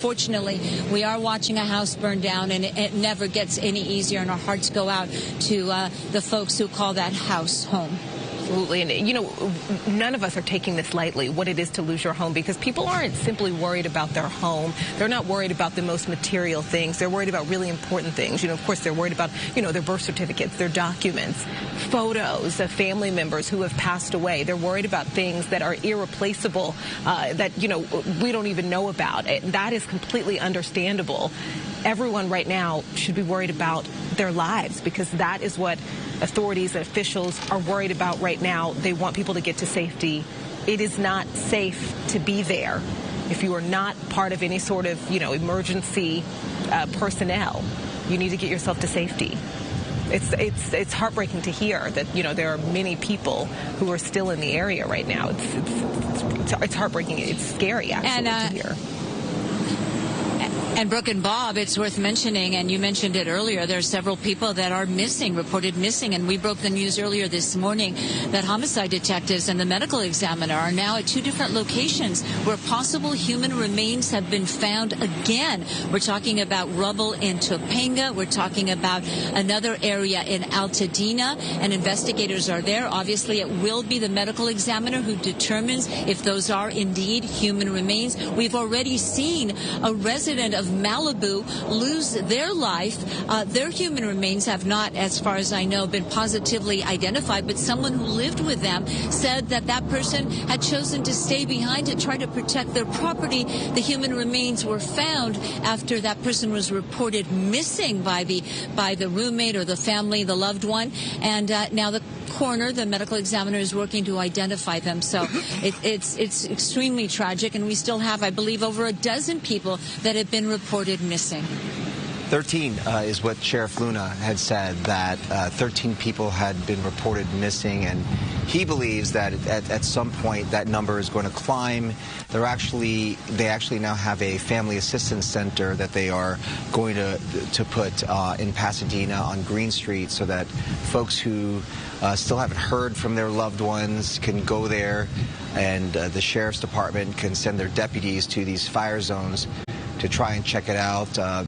unfortunately, we are watching a house burn down, and it never gets any easier, and our hearts go out to the folks who call that house home. Absolutely. And, you know, none of us are taking this lightly, what it is to lose your home, because people aren't simply worried about their home. They're not worried about the most material things. They're worried about really important things. You know, of course, they're worried about, you know, their birth certificates, their documents, photos of family members who have passed away. They're worried about things that are irreplaceable, that, you know, we don't even know about. That is completely understandable. Everyone right now should be worried about their lives, because that is what authorities and officials are worried about right now. They want people to get to safety. It is not safe to be there if you are not part of any sort of, you know, emergency personnel. You need to get yourself to safety. It's heartbreaking to hear that, you know, there are many people who are still in the area right now. It's heartbreaking. It's scary, actually, to hear. And Brooke and Bob, it's worth mentioning, and you mentioned it earlier, there are several people that are missing, reported missing, and we broke the news earlier this morning that homicide detectives and the medical examiner are now at two different locations where possible human remains have been found again. We're talking about rubble in Topanga. We're talking about another area in Altadena, and investigators are there. Obviously, it will be the medical examiner who determines if those are indeed human remains. We've already seen a resident of Malibu lose their life. Their human remains have not, as far as I know, been positively identified, but someone who lived with them said that that person had chosen to stay behind to try to protect their property. The human remains were found after that person was reported missing by the roommate or the family, the loved one, and now the coroner, the medical examiner, is working to identify them. So it's extremely tragic, and we still have, I believe, over a dozen people that have been reported missing. 13 is what Sheriff Luna had said, that 13 people had been reported missing, and he believes that at some point that number is going to climb. They actually now have a family assistance center that they are going to put in Pasadena on Green Street, so that folks who still haven't heard from their loved ones can go there, and the sheriff's department can send their deputies to these fire zones to try and check it out.